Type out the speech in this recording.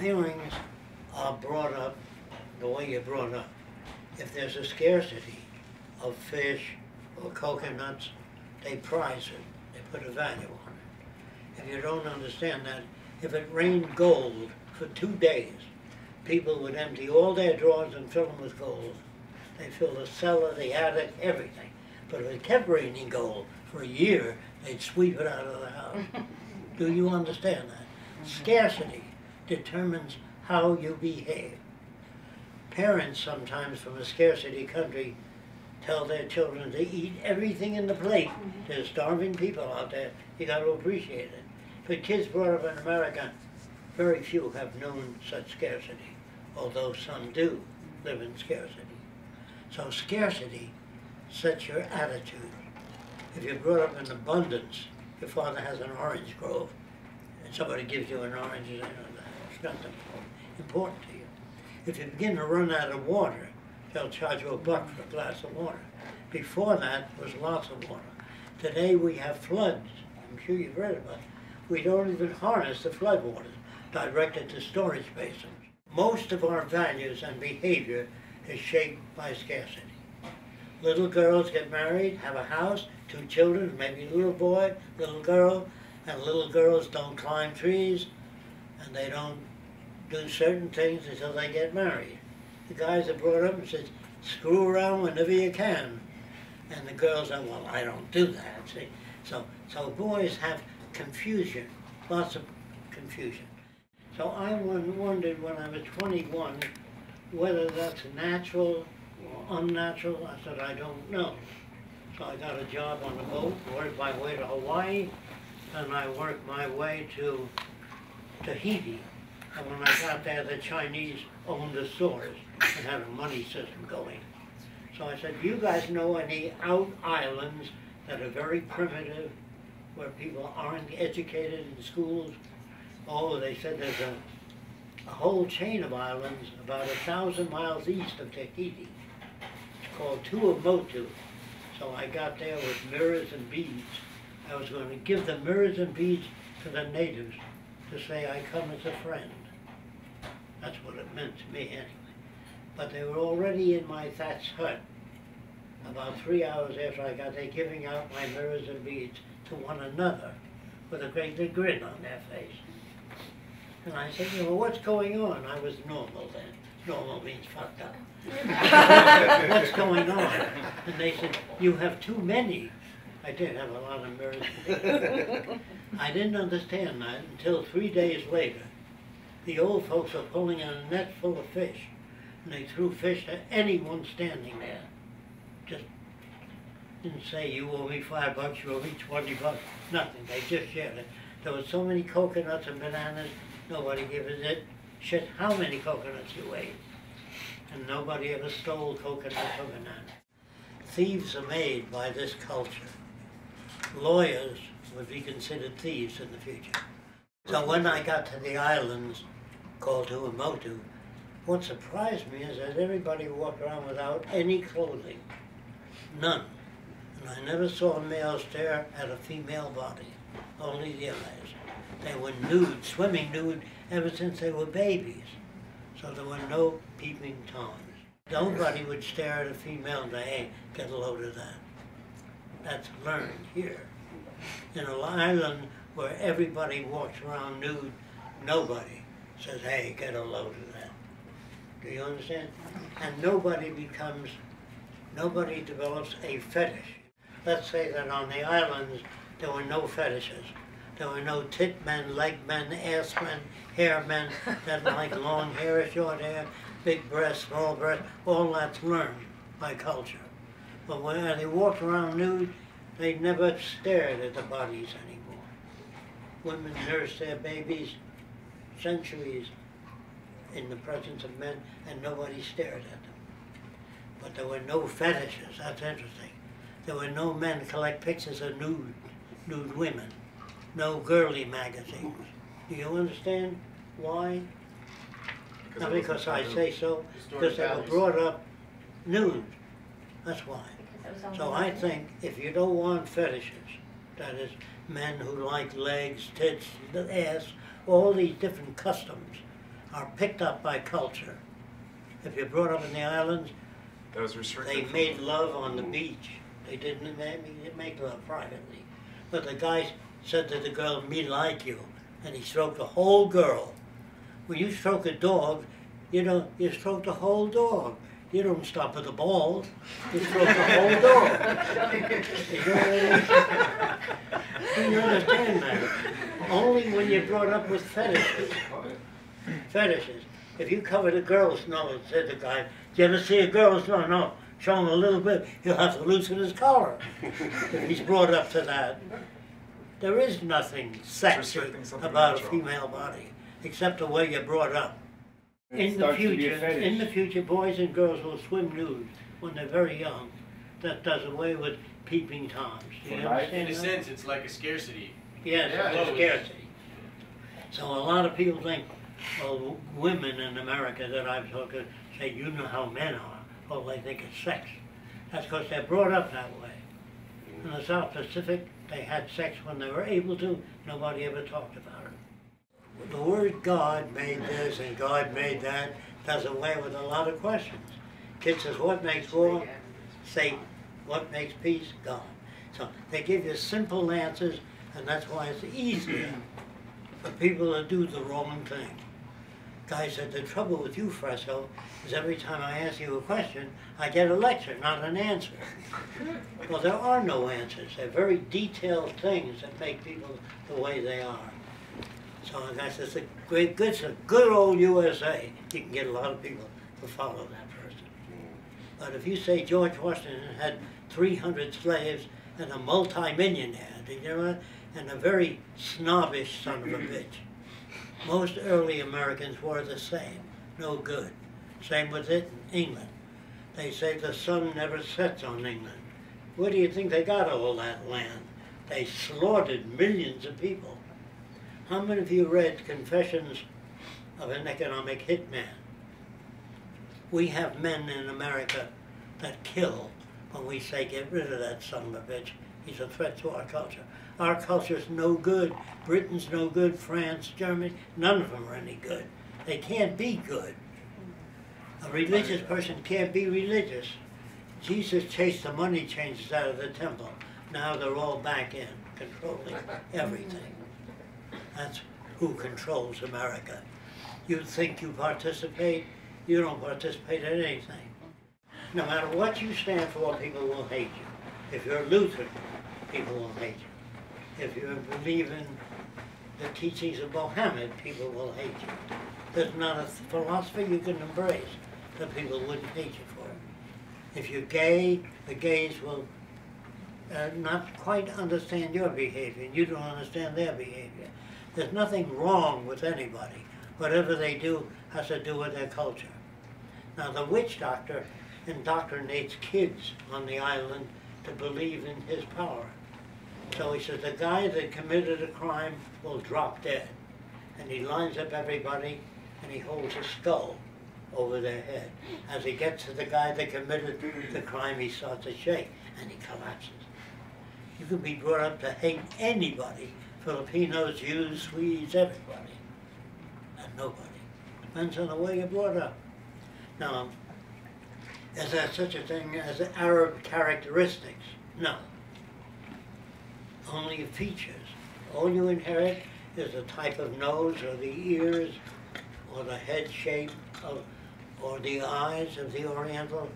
Feelings are brought up the way you're brought up. If there's a scarcity of fish or coconuts, they prize it. They put a value on it. If you don't understand that, if it rained gold for 2 days, people would empty all their drawers and fill them with gold. They fill the cellar, the attic, everything. But if it kept raining gold for a year, they'd sweep it out of the house. Do you understand that? Scarcity determines how you behave. Parents sometimes from a scarcity country tell their children to eat everything in the plate. There's starving people out there. You got to appreciate it. For kids brought up in America, very few have known such scarcity, although some do live in scarcity. So scarcity sets your attitude. If you're brought up in abundance, your father has an orange grove, and somebody gives you an orange, you say, no, it's not important to you. If you begin to run out of water, they'll charge you $1 for a glass of water. Before that, there was lots of water. Today we have floods. I'm sure you've read about it. We don't even harness the floodwaters directed to storage basins. Most of our values and behavior is shaped by scarcity. Little girls get married, have a house, 2 children, maybe a little boy, little girl, and little girls don't climb trees, and they don't do certain things until they get married. The guys are brought up and says, screw around whenever you can. And the girls are, well, I don't do that, see. So boys have confusion, lots of confusion. So I wondered when I was 21 whether that's natural or unnatural. I said, I don't know. So I got a job on a boat, worked my way to Hawaii, and I worked my way to Tahiti. And when I got there, the Chinese owned the stores and had a money system going. So I said, do you guys know any out islands that are very primitive, where people aren't educated in schools? Oh, they said there's a whole chain of islands about 1,000 miles east of Tahiti. It's called Tuamotu. So I got there with mirrors and beads. I was going to give the mirrors and beads to the natives to say I come as a friend. That's what it meant to me anyway. But they were already in my thatched hut about 3 hours after I got there, giving out my mirrors and beads to one another with a great big grin on their face. And I said, you know, what's going on? I was normal then. Normal means fucked up. What's going on? And they said, you have too many. I did have a lot of mirrors and beads. I didn't understand that until 3 days later. The old folks were pulling in a net full of fish, and they threw fish to anyone standing there. Just didn't say, you owe me $5, you owe me $20, nothing. They just shared it. There were so many coconuts and bananas, nobody gave a shit how many coconuts you ate. And nobody ever stole coconuts or bananas. Thieves are made by this culture. Lawyers would be considered thieves in the future. So when I got to the islands called Tuamotu, what surprised me is that everybody walked around without any clothing. None. And I never saw a male stare at a female body, only the others. They were nude, swimming nude, ever since they were babies. So there were no peeping toms. Nobody would stare at a female and say, hey, get a load of that. That's learned here. In an island where everybody walks around nude, nobody says, hey, get a load of that. Do you understand? And nobody develops a fetish. Let's say that on the islands there were no fetishes. There were no tit men, leg men, ass men, hair men that like long hair, short hair, big breasts, small breasts. All that's learned by culture. But when they walked around nude, they never stared at the bodies anymore. Women nursed their babies centuries in the presence of men, and nobody stared at them. But there were no fetishes. That's interesting. There were no men collect pictures of nude women. No girly magazines. Do you understand why? Not because I say so, because they were brought up nude. That's why. So I think if you don't want fetishes, that is, men who like legs, tits, ass, all these different customs, are picked up by culture. If you're brought up in the islands, That was restricted. they made love on the beach. They didn't make love privately. But the guy said to the girl, "Me like you," and he stroked the whole girl. When you stroke a dog, you stroke the whole dog. You don't stop at the balls. You stroke the whole dog. Do you understand that? Only when you're brought up with fetishes. Fetishes. If you cover the girl's nose, said the guy, "Do you ever see a girl's nose?" No. Show him a little bit, he'll have to loosen his collar if he's brought up to that. There is nothing sexy about a female body, except the way you're brought up. In the future, boys and girls will swim nude when they're very young. That does away with peeping toms. You understand In a sense, it's like a scarcity. Yes, it's a scarcity. So a lot of people think, well, women in America that I've talked to say, "You know how men are." Oh, they think it's sex. That's because they're brought up that way. In the South Pacific, they had sex when they were able to. Nobody ever talked about it. The word God made this and God made that does away with a lot of questions. Kid says, "What makes war?" Satan. What makes peace? God. So they give you simple answers, and that's why it's easier for people to do the wrong thing. Guy said, "The trouble with you, Fresco, is every time I ask you a question, I get a lecture, not an answer." Well, there are no answers. They're very detailed things that make people the way they are. So the guy says, it's a good old USA. You can get a lot of people to follow that person. But if you say George Washington had 300 slaves and a multi-millionaire, did you know that? And a very snobbish son of a bitch. Most early Americans were the same, no good. Same with it in England. They say the sun never sets on England. Where do you think they got all that land? They slaughtered millions of people. How many of you read Confessions of an Economic Hitman? We have men in America that kill when we say, "Get rid of that son of a bitch. He's a threat to our culture." Our culture's no good. Britain's no good. France, Germany, none of them are any good. They can't be good. A religious person can't be religious. Jesus chased the money changers out of the temple. Now they're all back in, controlling everything. That's who controls America. You think you participate, you don't participate in anything. No matter what you stand for, people will hate you. If you're Lutheran, people will hate you. If you believe in the teachings of Mohammed, people will hate you. There's not a philosophy you can embrace that people wouldn't hate you for. If you're gay, the gays will not quite understand your behavior, and you don't understand their behavior. There's nothing wrong with anybody. Whatever they do has to do with their culture. Now, the witch doctor indoctrinates kids on the island to believe in his power. So he says the guy that committed a crime will drop dead. And he lines up everybody and he holds a skull over their head. As he gets to the guy that committed the crime, he starts to shake and he collapses. You can be brought up to hate anybody, Filipinos, Jews, Swedes, everybody, and nobody. Depends on the way you're brought up. Now, is there such a thing as Arab characteristics? No. Only features. All you inherit is the type of nose or the ears or the head shape of, or the eyes of the Oriental.